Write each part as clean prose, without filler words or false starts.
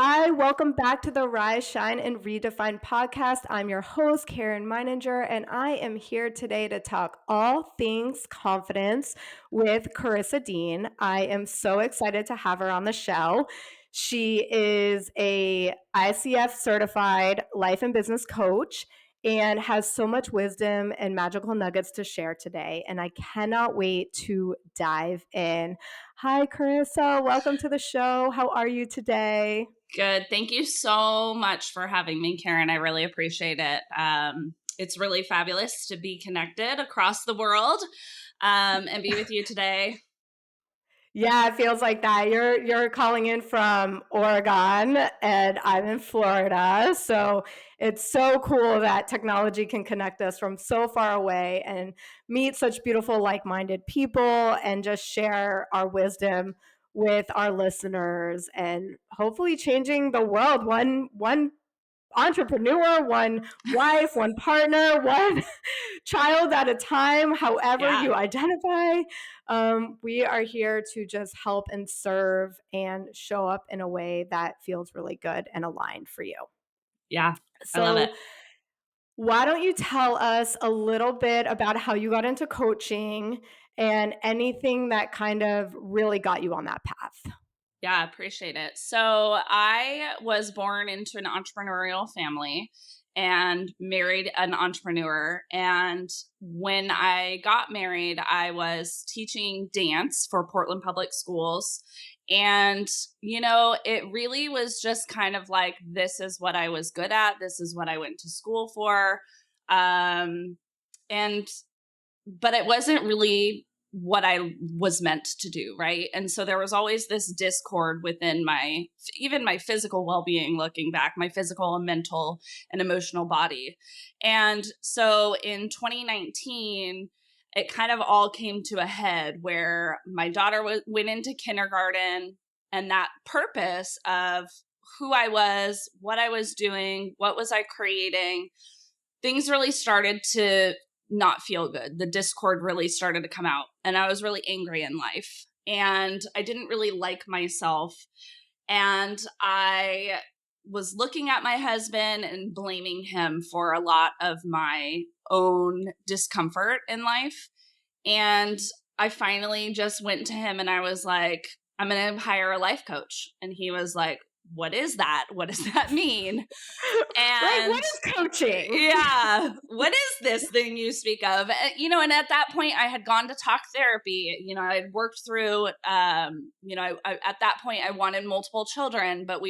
Hi, welcome back to the Rise, Shine, and Redefine podcast. I'm your host, Karen Meininger, and I am here today to talk all things confidence with Karissa Dean. I am so excited to have her on the show. She is a ICF certified life and business coach and has so much wisdom and magical nuggets to share today. And I cannot wait to dive in. Hi, Karissa. Welcome to the show. How are you today? Good. Thank you so much for having me, Karen. I really appreciate it. It's really fabulous to be connected across the world and be with you today. Yeah, it feels like that. You're calling in from Oregon and I'm in Florida. So it's so cool that technology can connect us from so far away and meet such beautiful like-minded people and just share our wisdom with our listeners and hopefully changing the world one entrepreneur, one wife, one partner, one child at a time, however you identify. We are here to just help and serve and show up in a way that feels really good and aligned for you. Yeah, I love it. So, why don't you tell us a little bit about how you got into coaching and anything that kind of really got you on that path? Yeah, I appreciate it. So I was born into an entrepreneurial family and married an entrepreneur. And when I got married, I was teaching dance for Portland Public Schools. And, it really was just kind of like, this is what I was good at. This is what I went to school for. Um, and but it wasn't really what I was meant to do, right? And so there was always this discord within even my physical well-being, looking back, my physical and mental and emotional body. And so in 2019, it kind of all came to a head where my daughter went into kindergarten, and that purpose of who I was, what I was doing, what was I creating, things really started to not feel good. The discord really started to come out, and I was really angry in life, and I didn't really like myself. And I was looking at my husband and blaming him for a lot of my own discomfort in life. And I finally just went to him and I was like, I'm going to hire a life coach. And he was like, what is that? What does that mean? Right, And what is coaching? yeah, what is this thing you speak of? And at that point I had gone to talk therapy. I had worked through, at that point I wanted multiple children, but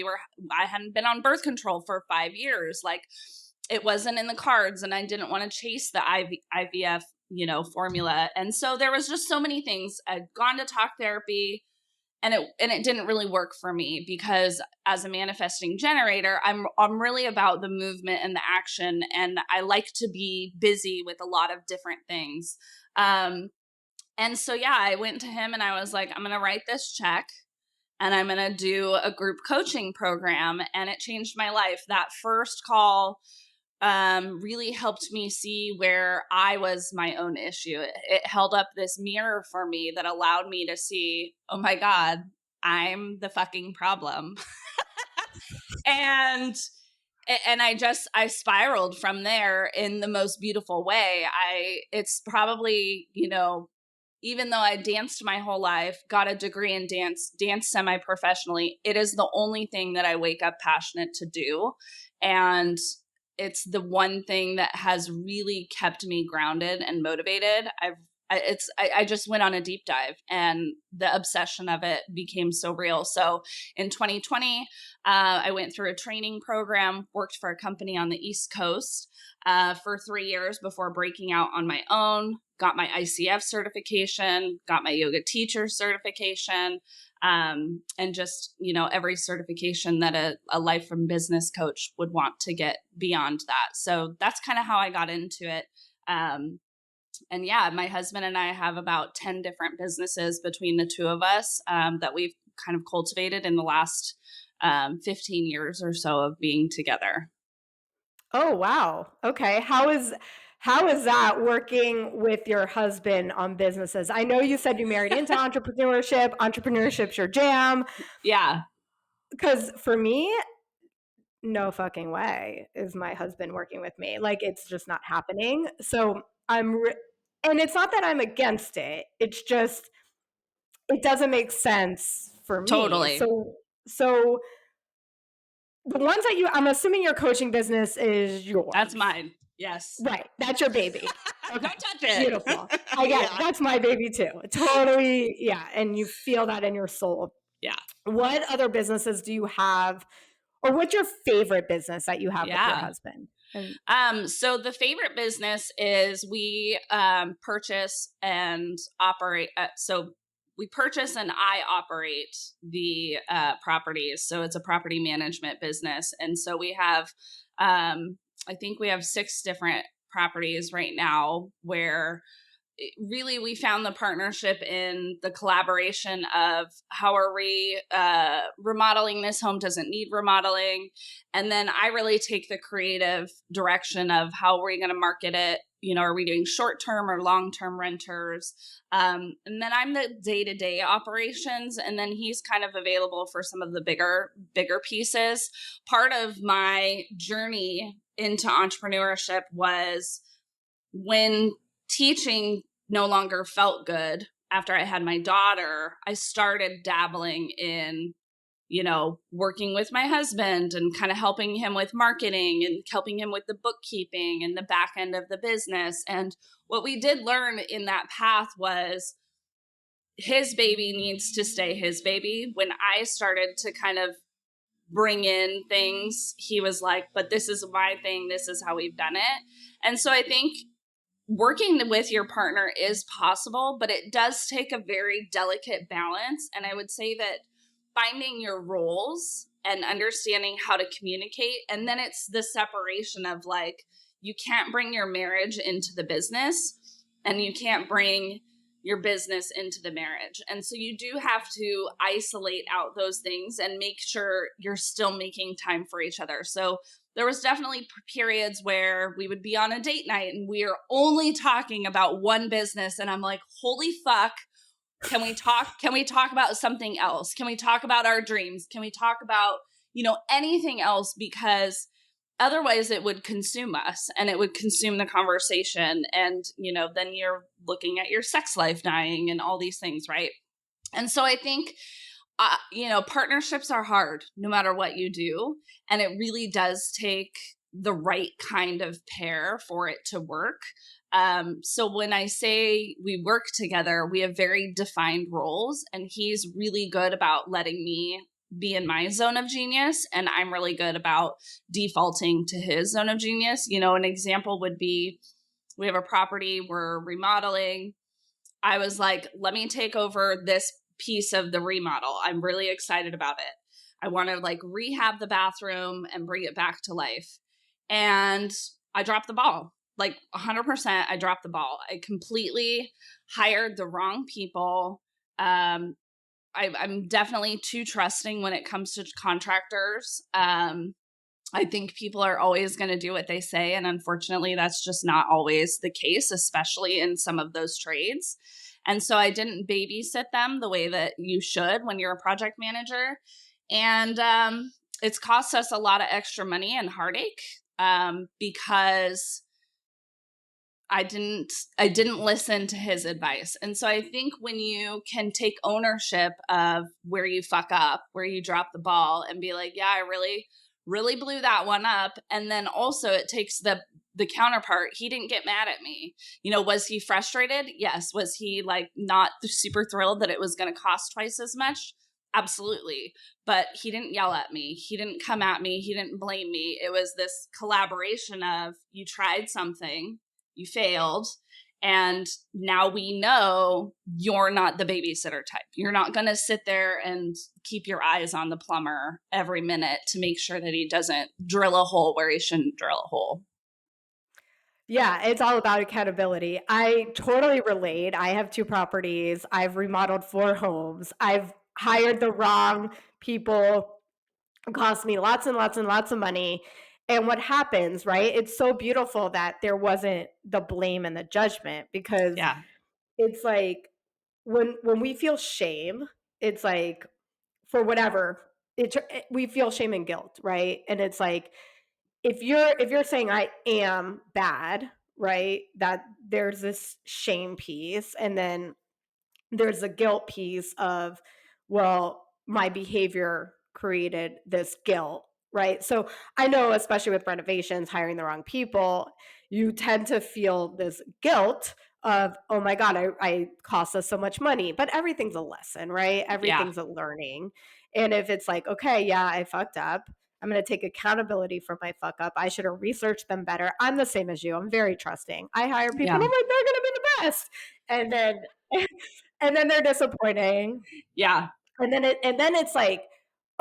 I hadn't been on birth control for 5 years. Like, it wasn't in the cards, and I didn't want to chase the IVF, formula. And so there was just so many things. I'd gone to talk therapy, and it didn't really work for me, because as a manifesting generator, I'm really about the movement and the action, and I like to be busy with a lot of different things. And so I went to him and I was like, I'm going to write this check and I'm going to do a group coaching program, and it changed my life. That first call really helped me see where I was my own issue. It held up this mirror for me that allowed me to see, oh my God, I'm the fucking problem. and I spiraled from there in the most beautiful way. It's probably, even though I danced my whole life, got a degree in dance semi-professionally, it is the only thing that I wake up passionate to do. And it's the one thing that has really kept me grounded and motivated. I just went on a deep dive, and the obsession of it became so real. So in 2020, I went through a training program, worked for a company on the East Coast for 3 years before breaking out on my own, got my ICF certification, got my yoga teacher certification, and just, every certification that a life and business coach would want to get beyond that. So that's kind of how I got into it. And my husband and I have about 10 different businesses between the two of us that we've kind of cultivated in the last 15 years or so of being together. Oh, wow. Okay. How is that working with your husband on businesses? I know you said you married into entrepreneurship. Entrepreneurship's your jam. Yeah. because for me, no fucking way is my husband working with me. Like, it's just not happening. So and it's not that I'm against it. It's just, it doesn't make sense for me. Totally. So the ones that I'm assuming your coaching business is That's yours. mine. Yes. Right. That's your baby. Don't Okay. touch it. Beautiful. I get it. Yeah. That's my baby too. Totally. Yeah. And you feel that in your soul. Yeah. What other businesses do you have, or what's your favorite business that you have with your Yeah. husband? And So the favorite business is we purchase and operate. So we purchase and I operate the properties. So it's a property management business, and so we have, I think we have 6 different properties right now where really we found the partnership in the collaboration of how are we remodeling this home doesn't need remodeling, and then I really take the creative direction of how are we going to market it. Are we doing short-term or long-term renters, and then I'm the day-to-day operations, and then he's kind of available for some of the bigger pieces. Part of my journey into entrepreneurship was when teaching no longer felt good after I had my daughter, I started dabbling in, working with my husband and kind of helping him with marketing and helping him with the bookkeeping and the back end of the business. And what we did learn in that path was his baby needs to stay his baby. When I started to kind of bring in things, he was like, but this is my thing. This is how we've done it. And so I think working with your partner is possible, but it does take a very delicate balance. And I would say that finding your roles and understanding how to communicate, and then it's the separation of like, you can't bring your marriage into the business and you can't bring your business into the marriage. And so you do have to isolate out those things and make sure you're still making time for each other. So there was definitely periods where we would be on a date night and we are only talking about one business, and I'm like, holy fuck, can we talk about something else? Can we talk about our dreams? Can we talk about, anything else? Because otherwise it would consume us and it would consume the conversation, and then you're looking at your sex life dying and all these things, right? And so I think partnerships are hard no matter what you do. And it really does take the right kind of pair for it to work. So when I say we work together, we have very defined roles, and he's really good about letting me be in my zone of genius, and I'm really good about defaulting to his zone of genius. An example would be we have a property we're remodeling. I was like, let me take over this piece of the remodel. I'm really excited about it. I want to like rehab the bathroom and bring it back to life. And I dropped the ball. Like 100%, I dropped the ball. I completely hired the wrong people. I'm definitely too trusting when it comes to contractors. I think people are always going to do what they say. And unfortunately, that's just not always the case, especially in some of those trades. And so I didn't babysit them the way that you should when you're a project manager. And it's cost us a lot of extra money and heartache because I didn't listen to his advice. And so I think when you can take ownership of where you fuck up, where you drop the ball, and be like, yeah, I really blew that one up. And then also it takes the counterpart. He didn't get mad at me. Was he frustrated? Yes. Was he like not super thrilled that it was going to cost twice as much? Absolutely. But he didn't yell at me. He didn't come at me. He didn't blame me. It was this collaboration of, you tried something, you failed, and now we know you're not the babysitter type. You're not going to sit there and keep your eyes on the plumber every minute to make sure that he doesn't drill a hole where he shouldn't drill a hole. yeah, it's all about accountability. I totally relate. I have 2 properties. I've remodeled 4 homes. I've hired the wrong people. It cost me lots and lots and lots of money. And what happens, right? It's so beautiful that there wasn't the blame and the judgment, because Yeah. it's like when we feel shame, it's like, for whatever, we feel shame and guilt, right? And it's like, if you're saying I am bad, right? That there's this shame piece, and then there's a guilt piece of, well, my behavior created this guilt, right? So I know, especially with renovations, hiring the wrong people, you tend to feel this guilt of, oh my God, I cost us so much money. But everything's a lesson, right? Yeah. Everything's a learning. And if it's like, okay, yeah, I fucked up, I'm going to take accountability for my fuck up. I should have researched them better. I'm the same as you. I'm very trusting. I hire people, Yeah. I'm like, they're going to be the best. And then and then they're disappointing. Yeah. And then it's like,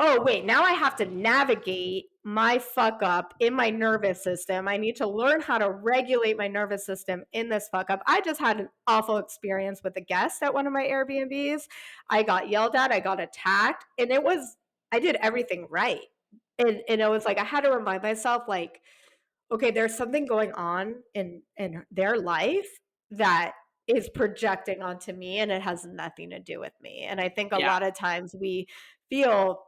oh wait, now I have to navigate my fuck up in my nervous system. I need to learn how to regulate my nervous system in this fuck up. I just had an awful experience with a guest at one of my Airbnbs. I got yelled at, I got attacked, and I did everything right. And it was like I had to remind myself, like, okay, there's something going on in their life that is projecting onto me, and it has nothing to do with me. And I think a Yeah. lot of times we feel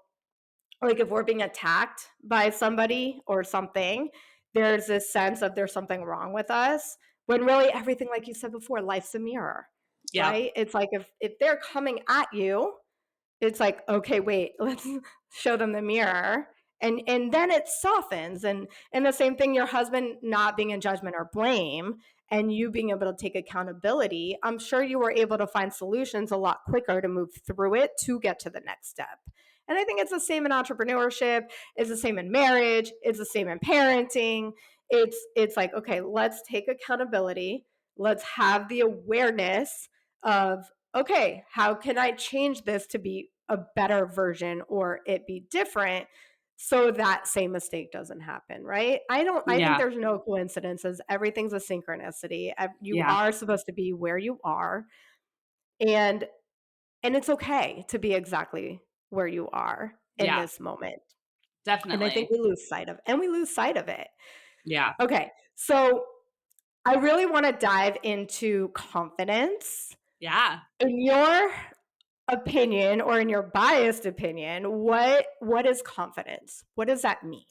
like if we're being attacked by somebody or something, there's this sense of there's something wrong with us, when really everything, like you said before, life's a mirror, Yeah. right? It's like if they're coming at you, it's like, okay, wait, let's show them the mirror. And then it softens. And the same thing, your husband not being in judgment or blame, and you being able to take accountability, I'm sure you were able to find solutions a lot quicker to move through it to get to the next step. And I think it's the same in entrepreneurship, it's the same in marriage, it's the same in parenting. It's like, okay, let's take accountability, let's have the awareness of, okay, how can I change this to be a better version or it be different, so that same mistake doesn't happen, right? I think Yeah. there's no coincidences. Everything's a synchronicity. You Yeah. are supposed to be where you are, and it's okay to be exactly where you are in Yeah. this moment. And I think Definitely. we lose sight of it. Yeah. Okay. So I really want to dive into confidence. Yeah. In your opinion, or in your biased opinion, what is confidence? What does that mean?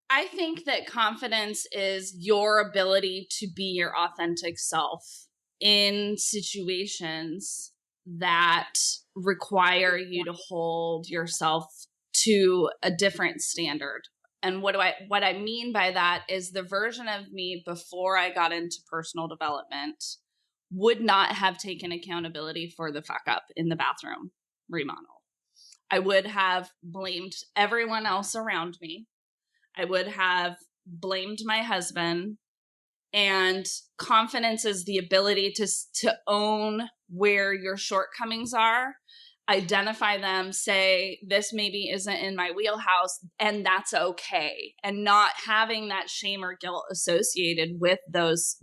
I think that confidence is your ability to be your authentic self in situations that require you to hold yourself to a different standard. And what I mean by that is the version of me before I got into personal development would not have taken accountability for the fuck up in the bathroom remodel. I would have blamed everyone else around me. I would have blamed my husband. And confidence is the ability to own where your shortcomings are, identify them, say this maybe isn't in my wheelhouse, and that's okay, and not having that shame or guilt associated with those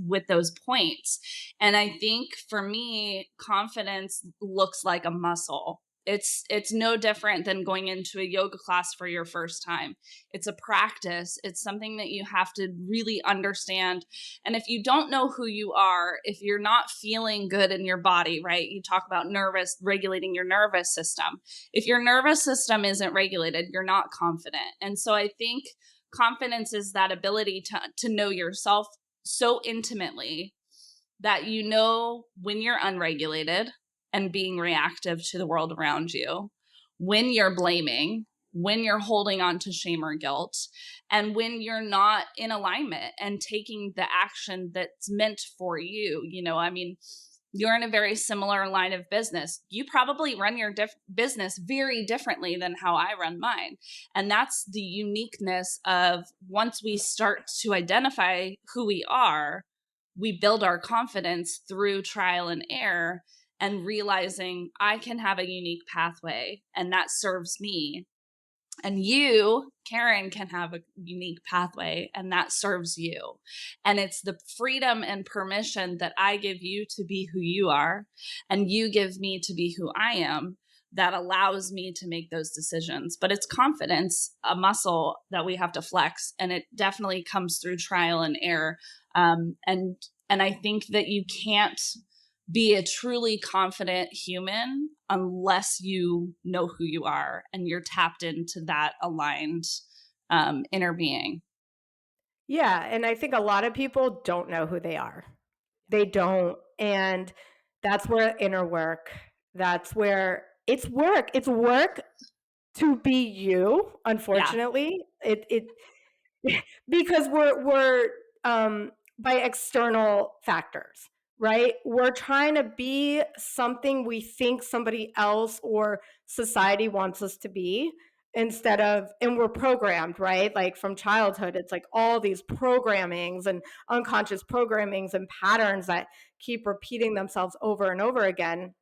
points. And I think for me, confidence looks like a muscle. It's no different than going into a yoga class for your first time. It's a practice. It's something that you have to really understand. And if you don't know who you are, if you're not feeling good in your body, right? You talk about regulating your nervous system. If your nervous system isn't regulated, you're not confident. And so I think confidence is that ability to know yourself so intimately that you know when you're unregulated and being reactive to the world around you, when you're blaming, when you're holding on to shame or guilt, and when you're not in alignment and taking the action that's meant for you. I mean, you're in a very similar line of business. You probably run your business very differently than how I run mine. And that's the uniqueness of, once we start to identify who we are, we build our confidence through trial and error and realizing I can have a unique pathway and that serves me. And you, Karen, can have a unique pathway and that serves you. And it's the freedom and permission that I give you to be who you are and you give me to be who I am that allows me to make those decisions. But it's confidence, a muscle that we have to flex. And it definitely comes through trial and error. And I think that you can't be a truly confident human unless you know who you are and you're tapped into that aligned inner being. Yeah, and I think a lot of people don't know who they are. They don't, and that's where inner work, that's where it's work. It's work to be you, Yeah. unfortunately. It because we're by external factors, right? We're trying to be something we think somebody else or society wants us to be, instead of, and we're programmed, right? Like from childhood, it's like all these programmings and unconscious programmings and patterns that keep repeating themselves over and over again,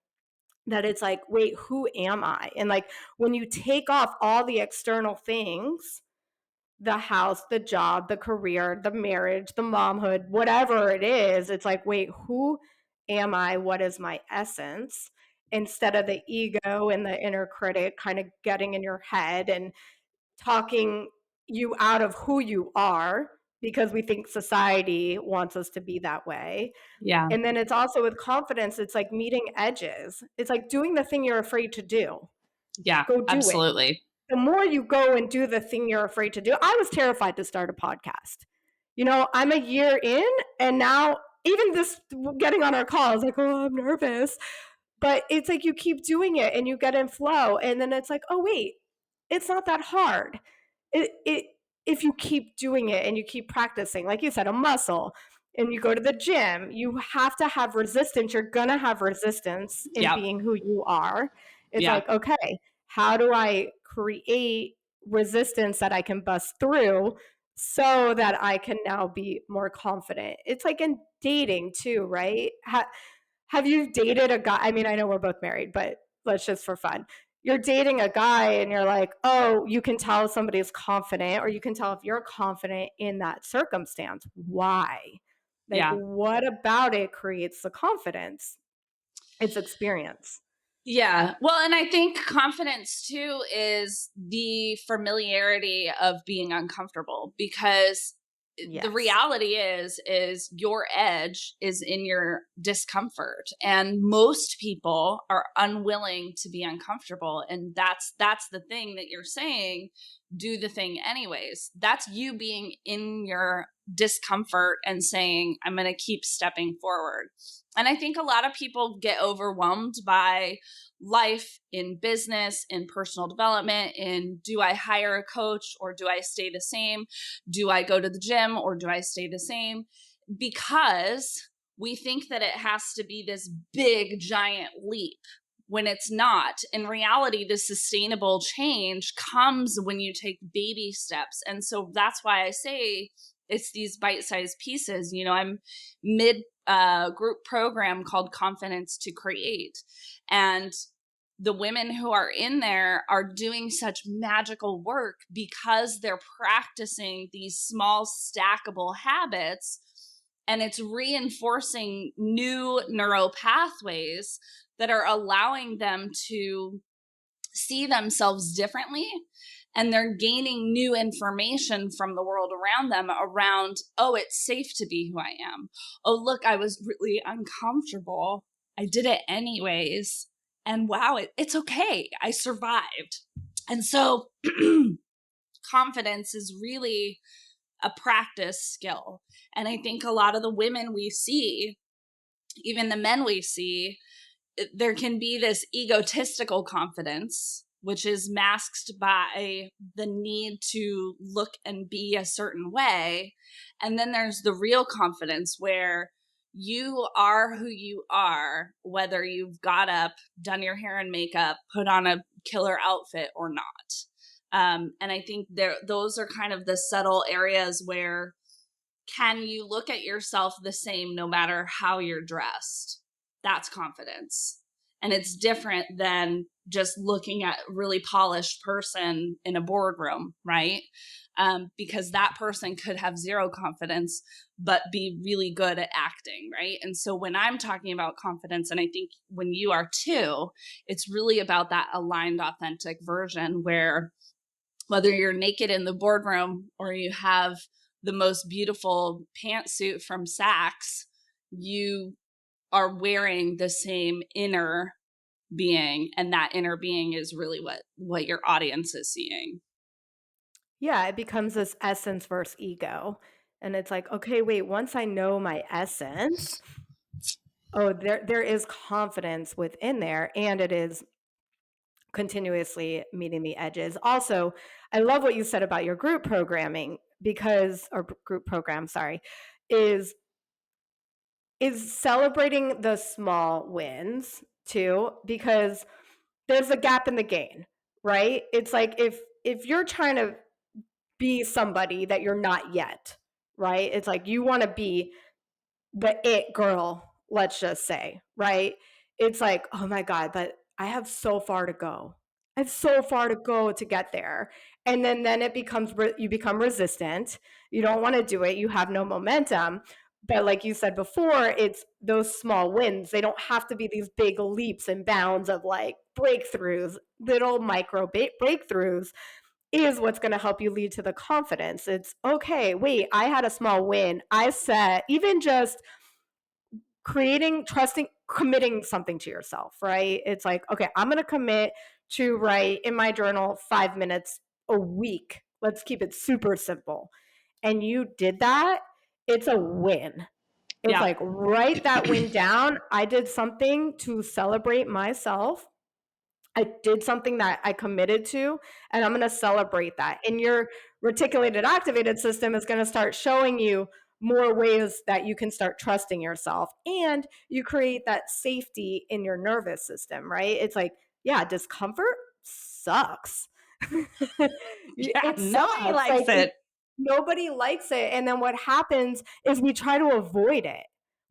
that it's like, wait, who am I? And like when you take off all the external things, the house, the job, the career, the marriage, the momhood, whatever it is, it's like, wait, who am I? What is my essence? Instead of the ego and the inner critic kind of getting in your head and talking you out of who you are, because we think society wants us to be that way. Yeah. And then it's also with confidence, it's like meeting edges. It's like doing the thing you're afraid to do. Yeah, Go do it. absolutely. The more you go and do the thing you're afraid to do. I was terrified to start a podcast. You know, I'm a year in, and now even this getting on our call, I was like, oh, I'm nervous. But it's like you keep doing it and you get in flow. And then it's like, oh, wait, it's not that hard. It if you keep doing it and you keep practicing, like you said, a muscle, and you go to the gym, you have to have resistance. You're gonna have resistance in Yep. being who you are. It's Yeah. like, okay, how do I create resistance that I can bust through so that I can now be more confident? It's like in dating too, right? Have you dated a guy? I mean, I know we're both married, but let's just for fun. You're dating a guy and you're like, oh, you can tell if somebody's confident, or you can tell if you're confident in that circumstance. Why? Like, Yeah. what about it creates the confidence? It's experience. Yeah. Well, and I think confidence too is the familiarity of being uncomfortable, because the Yes. reality is your edge is in your discomfort, and most people are unwilling to be uncomfortable, and that's the thing that you're saying, do the thing anyways. That's you being in your discomfort and saying, I'm going to keep stepping forward. And I think a lot of people get overwhelmed by life, in business, in personal development, in, do I hire a coach or do I stay the same? Do I go to the gym or do I stay the same? Because we think that it has to be this big, giant leap when it's not. In reality, the sustainable change comes when you take baby steps. And so that's why I say it's these bite-sized pieces. You know, I'm mid group program called Confidence to Create. And the women who are in there are doing such magical work because they're practicing these small stackable habits, and it's reinforcing new neural pathways that are allowing them to see themselves differently, and they're gaining new information from the world around them around, oh, it's safe to be who I am. Oh, look, I was really uncomfortable. I did it anyways. And wow, it's okay. I survived. And so confidence is really a practice skill. And I think a lot of the women we see, even the men we see, there can be this egotistical confidence, which is masked by the need to look and be a certain way. And then there's the real confidence where you are who you are, whether you've got up, done your hair and makeup, put on a killer outfit or not. And I think those are kind of the subtle areas where, can you look at yourself the same no matter how you're dressed? That's confidence. And it's different than just looking at a really polished person in a boardroom, right? Because that person could have zero confidence, but be really good at acting, right? And so when I'm talking about confidence, and I think when you are too, it's really about that aligned, authentic version where, whether you're naked in the boardroom or you have the most beautiful pantsuit from Saks, you are wearing the same inner being, and that inner being is really what your audience is seeing. Yeah, it becomes this essence versus ego. And it's like, okay, wait, once I know my essence, oh, there is confidence within there, and it is continuously meeting the edges. Also, I love what you said about your group programming because or group program, sorry, is is celebrating the small wins too, because there's a gap in the gain, right? It's like if you're trying to be somebody that you're not yet, right? It's like you want to be the it girl, let's just say, right? It's like, oh my God, but I have so far to go. I have so far to go to get there. And then it becomes, you become resistant. You don't want to do it. You have no momentum. But like you said before, it's those small wins. They don't have to be these big leaps and bounds of like breakthroughs, little micro breakthroughs is what's going to help you lead to the confidence. It's okay, wait, I had a small win. I set, even just creating, trusting, committing something to yourself, right? It's like, okay, I'm going to commit to write in my journal 5 minutes a week. Let's keep it super simple. And you did that, it's a win. It's Yeah. like, write that win down. I did something to celebrate myself. I did something that I committed to, and I'm going to celebrate that. And your reticulated activated system is going to start showing you more ways that you can start trusting yourself, and you create that safety in your nervous system, right? It's like, yeah, discomfort sucks. Yeah, It nobody sucks. likes it. Nobody likes it. And then what happens is we try to avoid it.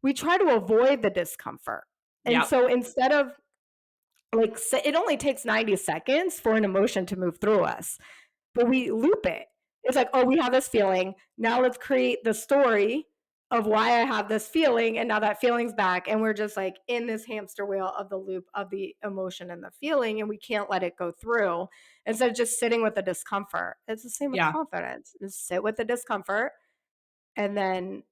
We try to avoid the discomfort. And Yep. so instead of like, it only takes 90 seconds for an emotion to move through us, but we loop it. It's like, oh, we have this feeling. Now let's create the story of why I have this feeling. And now that feeling's back. And we're just like in this hamster wheel of the loop of the emotion and the feeling. And we can't let it go through instead of just sitting with the discomfort. It's the same with Yeah. confidence. Just sit with the discomfort and then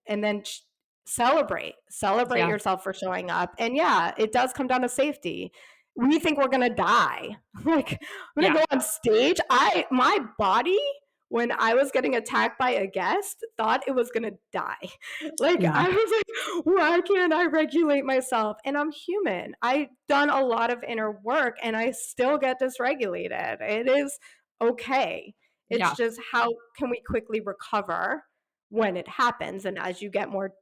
celebrate Yeah. yourself for showing up. And yeah, it does come down to safety. We think we're gonna die. Like, I'm gonna Yeah. go on stage. My body, when I was getting attacked by a guest, thought it was gonna die. Like, Yeah. I was like, why can't I regulate myself? And I'm human. I've done a lot of inner work and I still get dysregulated. It is okay. It's Yeah. just, how can we quickly recover when it happens? And as you get more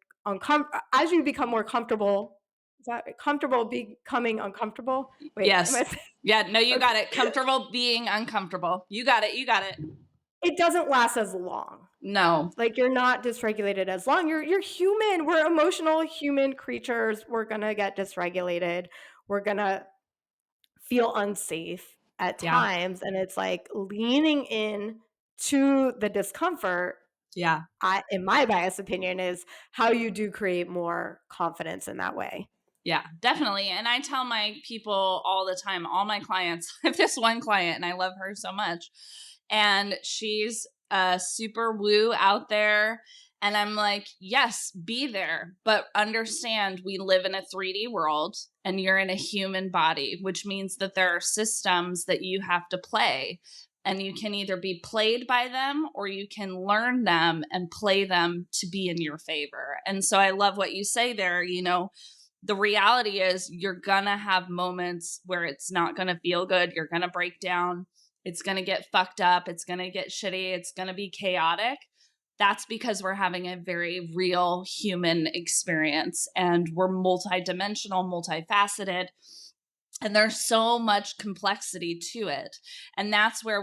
as you become more comfortable, is that comfortable becoming uncomfortable? Wait, am Yes. I Yeah. No, you okay. got it. Comfortable being uncomfortable. You got it. You got it. It doesn't last as long. No. Like, you're not dysregulated as long. You're human. We're emotional human creatures. We're gonna get dysregulated. We're gonna feel unsafe at Yeah. times. And it's like leaning in to the discomfort, Yeah. in my biased opinion, is how you do create more confidence in that way. Yeah, definitely. And I tell my people all the time, all my clients, I have this one client and I love her so much. And she's super woo out there. And I'm like, yes, be there, but understand we live in a 3D world and you're in a human body, which means that there are systems that you have to play. And you can either be played by them or you can learn them and play them to be in your favor. And so I love what you say there. The reality is you're gonna have moments where it's not gonna feel good. You're gonna break down. It's gonna get fucked up. It's gonna get shitty. It's gonna be chaotic. That's because we're having a very real human experience and we're multidimensional, multifaceted. And there's so much complexity to it. And that's where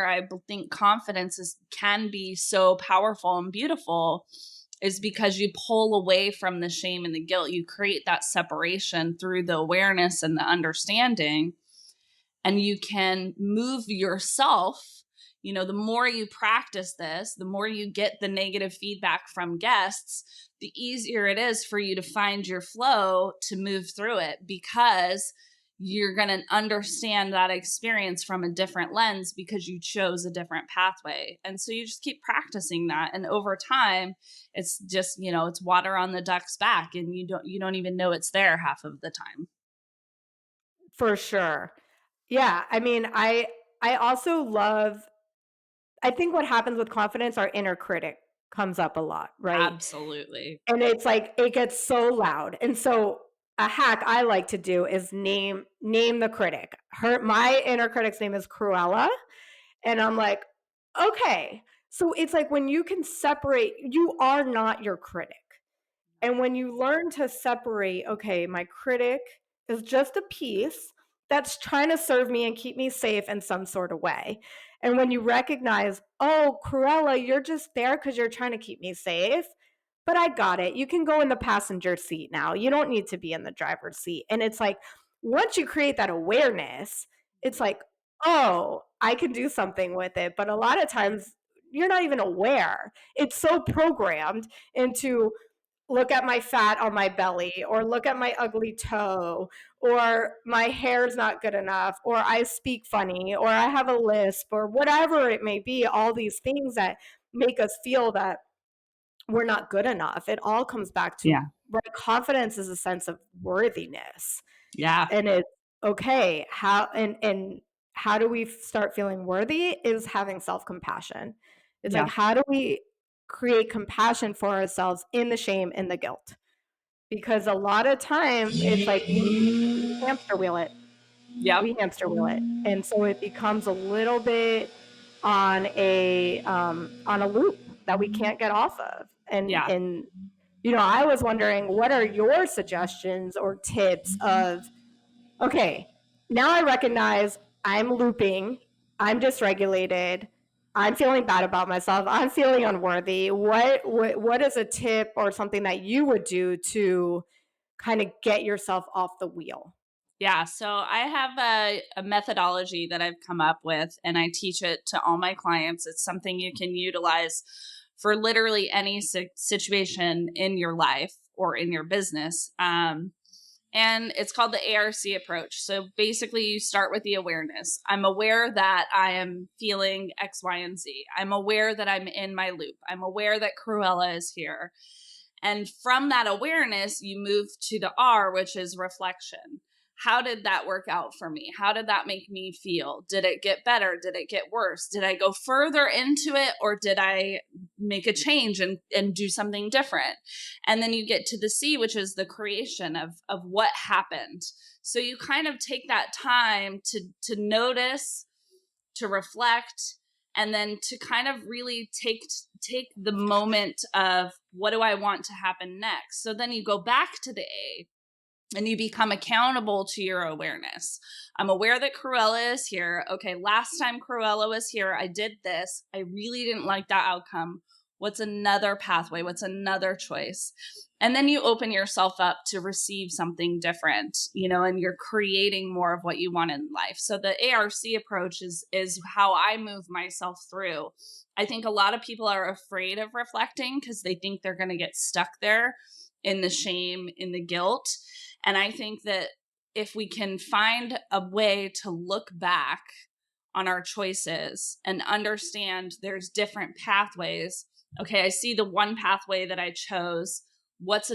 I think confidence can be so powerful and beautiful, is because you pull away from the shame and the guilt. You create that separation through the awareness and the understanding, and you can move yourself. The more you practice this, the more you get the negative feedback from guests, the easier it is for you to find your flow to move through it, because you're going to understand that experience from a different lens because you chose a different pathway. And so you just keep practicing that. And over time, it's just, it's water on the duck's back, and you don't even know it's there half of the time. For sure. Yeah. I mean, I also love, I think what happens with confidence, our inner critic comes up a lot, right? Absolutely. And it's like it gets so loud. And so a hack I like to do is name the critic. My inner critic's name is Cruella. And I'm like, okay. So it's like when you can separate, you are not your critic. And when you learn to separate, okay, my critic is just a piece that's trying to serve me and keep me safe in some sort of way. And when you recognize, oh, Cruella, you're just there because you're trying to keep me safe, but I got it. You can go in the passenger seat now. You don't need to be in the driver's seat. And it's like, once you create that awareness, it's like, oh, I can do something with it. But a lot of times, you're not even aware. It's so programmed into look at my fat on my belly, or look at my ugly toe, or my hair's not good enough, or I speak funny, or I have a lisp, or whatever it may be, all these things that make us feel that we're not good enough. It all comes back to, Yeah. right, confidence is a sense of worthiness. Yeah. And it's okay, and how do we start feeling worthy is having self-compassion. It's Yeah. like, how do we create compassion for ourselves in the shame and the guilt? Because a lot of times it's like we hamster wheel it. Yep. We hamster wheel it. And so it becomes a little bit on a loop that we can't get off of. Yeah. And I was wondering, what are your suggestions or tips of, okay, now I recognize I'm looping, I'm dysregulated, I'm feeling bad about myself, I'm feeling unworthy. What is a tip or something that you would do to kind of get yourself off the wheel? Yeah, so I have a methodology that I've come up with, and I teach it to all my clients. It's something you can utilize for literally any situation in your life or in your business. And it's called the ARC approach. So basically, you start with the awareness. I'm aware that I am feeling X, Y, and Z. I'm aware that I'm in my loop. I'm aware that Cruella is here. And from that awareness, you move to the R, which is reflection. How did that work out for me? How did that make me feel? Did it get better? Did it get worse? Did I go further into it, or did I make a change and do something different? And then you get to the C, which is the creation of what happened. So you kind of take that time to notice, to reflect, and then to kind of really take the moment of what do I want to happen next. So then you go back to the A, and you become accountable to your awareness. I'm aware that Cruella is here. Okay, last time Cruella was here, I did this. I really didn't like that outcome. What's another pathway? What's another choice? And then you open yourself up to receive something different, and you're creating more of what you want in life. So the ARC approach is how I move myself through. I think a lot of people are afraid of reflecting because they think they're going to get stuck there in the shame, in the guilt. And I think that if we can find a way to look back on our choices and understand there's different pathways. Okay, I see the one pathway that I chose. What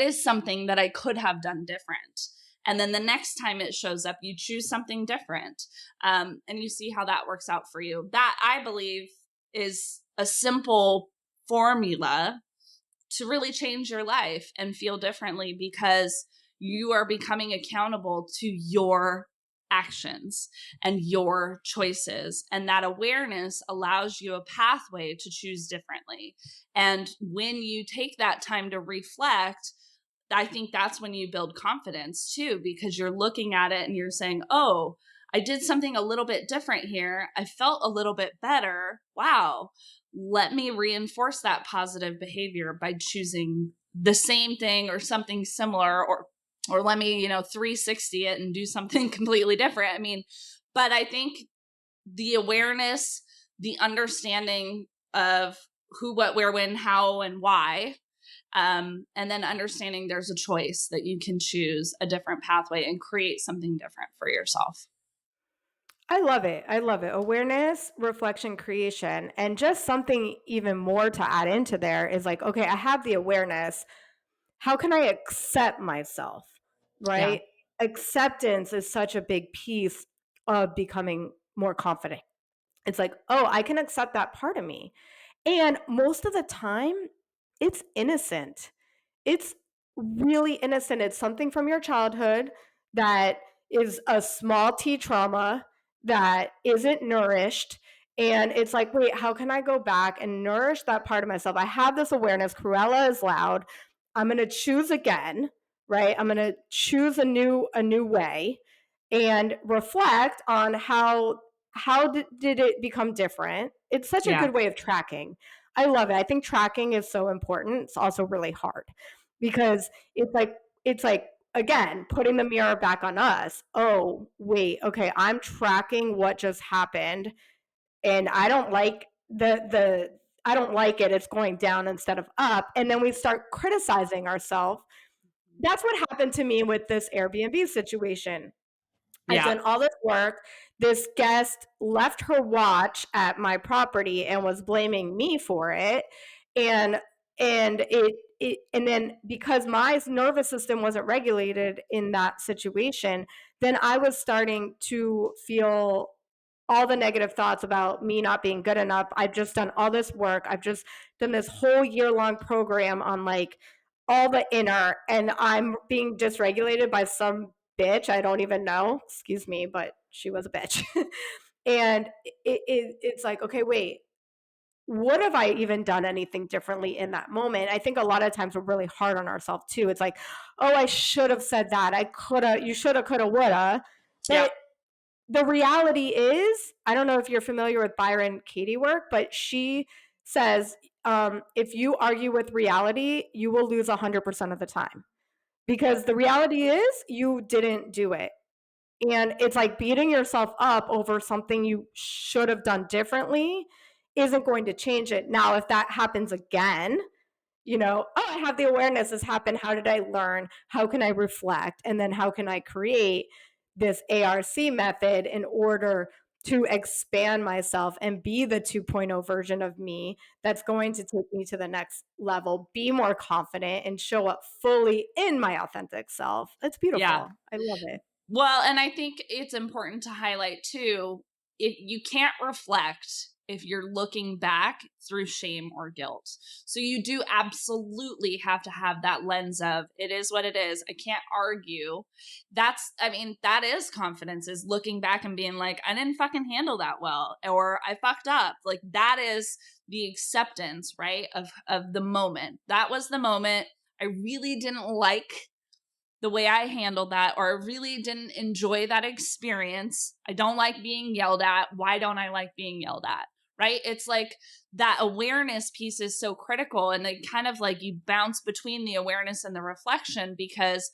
is something that I could have done different? And then the next time it shows up, you choose something different, and you see how that works out for you. That, I believe, is a simple formula to really change your life and feel differently, because you are becoming accountable to your actions and your choices. And that awareness allows you a pathway to choose differently. And when you take that time to reflect, I think that's when you build confidence too, because you're looking at it and you're saying, oh, I did something a little bit different here. I felt a little bit better. Wow. Let me reinforce that positive behavior by choosing the same thing or something similar, or let me, 360 it and do something completely different. I mean, but I think the awareness, the understanding of who, what, where, when, how, and why, And then understanding there's a choice that you can choose a different pathway and create something different for yourself. I love it. I love it. Awareness, reflection, creation. And just something even more to add into there is like, okay, I have the awareness. How can I accept myself? Yeah. Right? Acceptance is such a big piece of becoming more confident. It's like, oh, I can accept that part of me. And most of the time, it's innocent. It's really innocent. It's something from your childhood that is a small T trauma that isn't nourished. And it's like, wait, how can I go back and nourish that part of myself? I have this awareness. Cruella is loud. I'm going to choose again, right? I'm going to choose a new way and reflect on how did it become different. It's such a Yeah. good way of tracking. I love it. I think tracking is so important. It's also really hard because it's like again putting the mirror back on us. Oh wait, okay, I'm tracking what just happened, and I don't like the I don't like it. It's going down instead of up, and then we start criticizing ourselves. That's what happened to me with this Airbnb situation. I've Yeah. done all this work. This guest left her watch at my property and was blaming me for it. And and then because my nervous system wasn't regulated in that situation, then I was starting to feel all the negative thoughts about me not being good enough. I've just done all this work. I've just done this whole year long program on like all the inner, and I'm being dysregulated by some bitch I don't even know. Excuse me, but she was a bitch. And it's like, okay, wait, would have I even done anything differently in that moment? I think a lot of times we're really hard on ourselves too. It's like, oh, I should have said that. I could have, you should have, could have, would have. Yeah. But the reality is, I don't know if you're familiar with Byron Katie work, but she says, if you argue with reality, you will lose 100% of the time because the reality is you didn't do it. And it's like beating yourself up over something you should have done differently isn't going to change it. Now, if that happens again, oh, I have the awareness this happened. How did I learn? How can I reflect? And then how can I create this ARC method in order to expand myself and be the 2.0 version of me that's going to take me to the next level, be more confident, and show up fully in my authentic self? It's Yeah. beautiful. I love it. Well, and I think it's important to highlight too, if you can't reflect if you're looking back through shame or guilt. So you do absolutely have to have that lens of it is what it is. I can't argue. I mean, that is confidence, is looking back and being like, I didn't fucking handle that well, or I fucked up. Like that is the acceptance, right? Of the moment. That was the moment. I really didn't like the way I handled that, or I really didn't enjoy that experience. I don't like being yelled at. Why don't I like being yelled at? Right? It's like that awareness piece is so critical. And it kind of like you bounce between the awareness and the reflection, because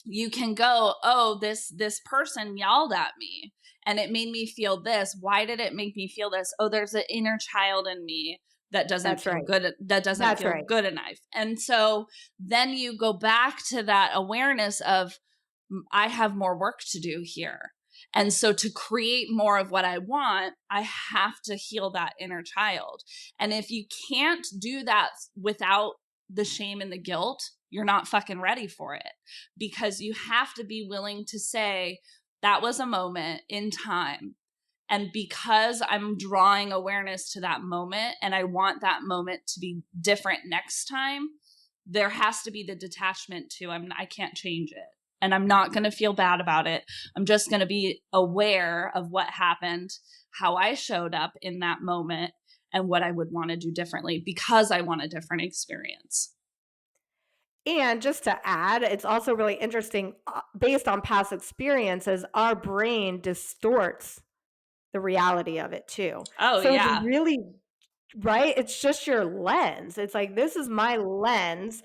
you can go, oh, this person yelled at me and it made me feel this. Why did it make me feel this? Oh, there's an inner child in me that doesn't That's feel right. good, that doesn't That's feel right. good enough. And so then you go back to that awareness of, I have more work to do here. And so to create more of what I want, I have to heal that inner child. And if you can't do that without the shame and the guilt, you're not fucking ready for it, because you have to be willing to say, that was a moment in time. And because I'm drawing awareness to that moment and I want that moment to be different next time, there has to be the detachment to, I can't change it. And I'm not going to feel bad about it. I'm just going to be aware of what happened, how I showed up in that moment, and what I would want to do differently because I want a different experience. And just to add, it's also really interesting, based on past experiences, our brain distorts the reality of it too. Oh, So it's yeah. really, right? It's just your lens. It's like, this is my lens.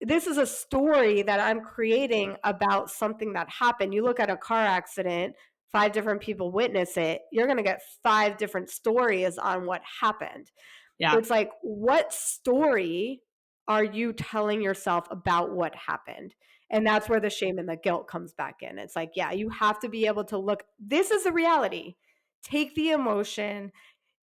This is a story that I'm creating about something that happened. You look at a car accident, 5 different people witness it. You're going to get 5 different stories on what happened. Yeah. It's like, what story are you telling yourself about what happened? And that's where the shame and the guilt comes back in. It's like, yeah, you have to be able to look, this is the reality. Take the emotion,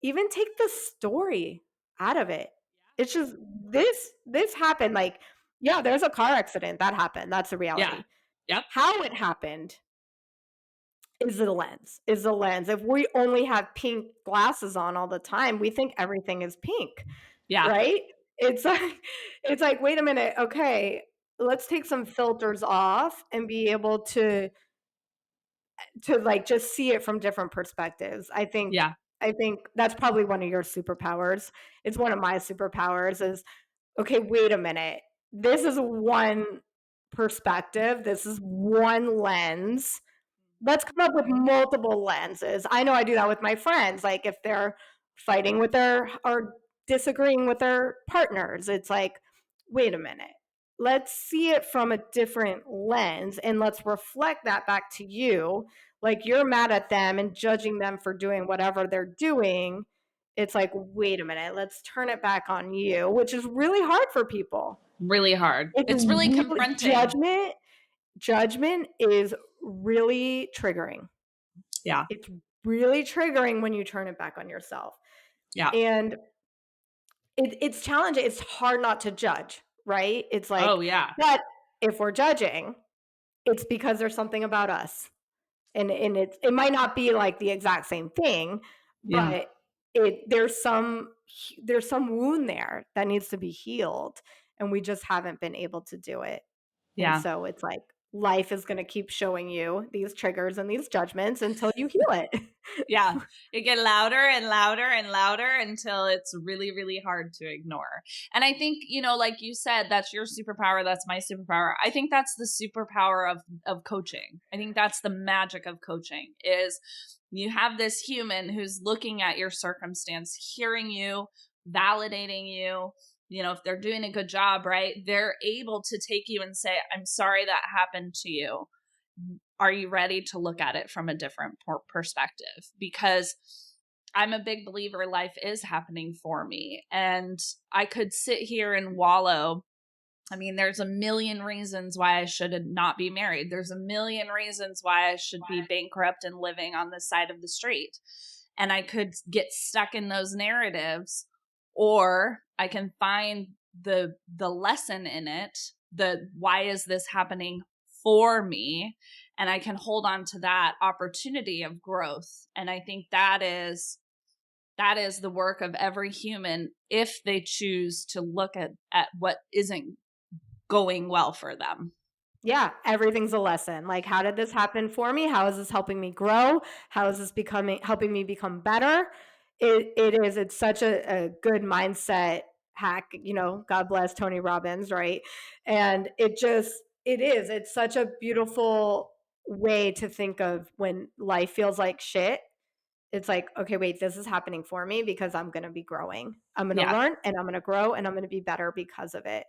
even take the story out of it. It's just this happened. Like, yeah, there's a car accident that happened. That's the Yeah. reality. Yep. How it happened is the lens. If we only have pink glasses on all the time, we think everything is pink, Yeah. right? It's like it's like, wait a minute, okay, let's take some filters off and be able to like just see it from different perspectives. Yeah. I think that's probably one of your superpowers. It's one of my superpowers is, okay, wait a minute. This is one perspective. This is one lens. Let's come up with multiple lenses. I know I do that with my friends. Like if they're fighting with their or disagreeing with their partners, it's like, wait a minute. Let's see it from a different lens and let's reflect that back to you. Like you're mad at them and judging them for doing whatever they're doing. It's like, wait a minute, let's turn it back on you, which is really hard for people. Really hard. It's It's really really confronting. judgment is really triggering. Yeah. It's really triggering when you turn it back on yourself. Yeah. And it's challenging. It's hard not to judge, right? It's Oh, like, yeah. but if we're judging, it's because there's something about us. And it might not be like the exact same thing, Yeah. but there's some wound there that needs to be healed. And we just haven't been able to do it. And Yeah. so it's like life is going to keep showing you these triggers and these judgments until you heal it. Yeah. It get louder and louder and louder until it's really, really hard to ignore. And I think, like you said, that's your superpower. That's my superpower. I think that's the superpower of coaching. I think that's the magic of coaching is you have this human who's looking at your circumstance, hearing you, validating you. If they're doing a good job, right? They're able to take you and say, I'm sorry that happened to you. Are you ready to look at it from a different perspective? Because I'm a big believer life is happening for me. And I could sit here and wallow. I mean, there's a million reasons why I should not be married. There's a million reasons why I should be bankrupt and living on the side of the street. And I could get stuck in those narratives, or I can find the lesson in it, the why is this happening for me, and I can hold on to that opportunity of growth. And I think that is the work of every human if they choose to look at what isn't going well for them. Yeah, everything's a lesson. Like, how did this happen for me? How is this helping me grow? How is this helping me become better? It's such a good mindset hack, God bless Tony Robbins, right? And it's such a beautiful way to think of when life feels like shit. It's like, okay, wait, this is happening for me because I'm going to be growing. I'm going to Yeah. learn and I'm going to grow and I'm going to be better because of it.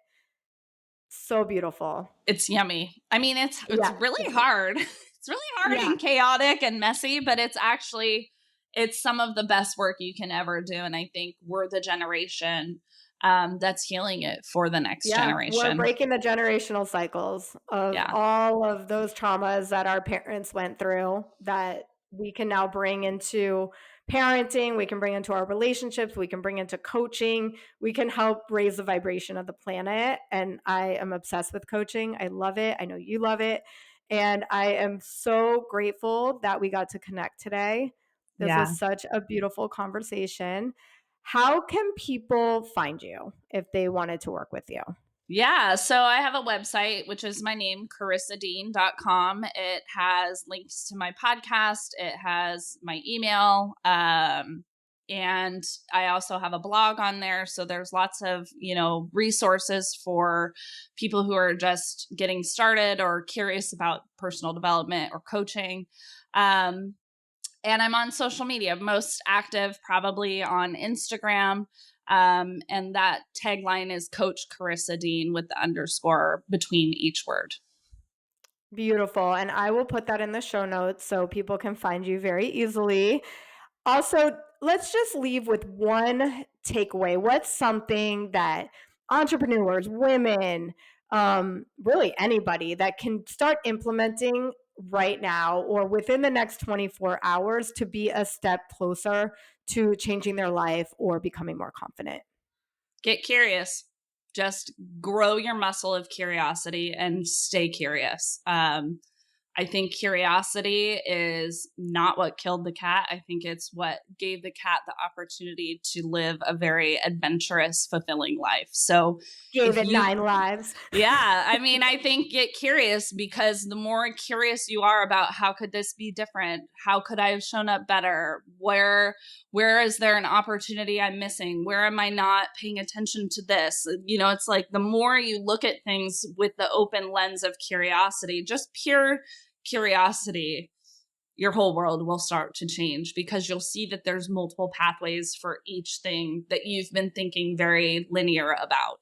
So beautiful. It's yummy. I mean, it's Yeah. really hard. It's really hard Yeah. and chaotic and messy, but it's some of the best work you can ever do. And I think we're the generation that's healing it for the next Yeah, we're generation. breaking the generational cycles of Yeah. all of those traumas that our parents went through that we can now bring into parenting, we can bring into our relationships, we can bring into coaching, we can help raise the vibration of the planet. And I am obsessed with coaching. I love it. I know you love it. And I am so grateful that we got to connect today. This Yeah. was such a beautiful conversation. How can people find you if they wanted to work with you? Yeah. So I have a website, which is my name, KarissaDean.com. It has links to my podcast. It has my email. And I also have a blog on there. So there's lots of, resources for people who are just getting started or curious about personal development or coaching. And I'm on social media, most active probably on Instagram. And that tagline is Coach Karissa Dean with the underscore between each word. Beautiful. And I will put that in the show notes so people can find you very easily. Also, let's just leave with one takeaway. What's something that entrepreneurs, women, really anybody that can start implementing right now or within the next 24 hours to be a step closer to changing their life or becoming more confident? Get curious. Just grow your muscle of curiosity and stay curious. I think curiosity is not what killed the cat. I think it's what gave the cat the opportunity to live a very adventurous, fulfilling life. So Gave if it you 9 lives. yeah, I mean, I think get curious, because the more curious you are about how could this be different? How could I have shown up better? Where is there an opportunity I'm missing? Where am I not paying attention to this? You know, it's like the more you look at things with the open lens of curiosity, just pure curiosity, your whole world will start to change, because you'll see that there's multiple pathways for each thing that you've been thinking very linear about.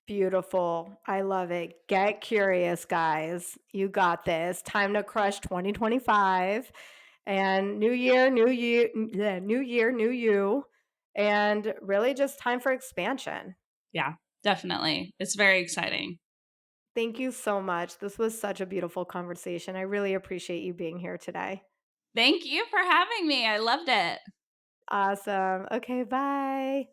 Beautiful. I love it. Get curious, guys. You got this. Time to crush 2025 and new year, new you. Yeah, new year, new you. And really just time for expansion. Yeah, definitely. It's very exciting. Thank you so much. This was such a beautiful conversation. I really appreciate you being here today. Thank you for having me. I loved it. Awesome. Okay, bye.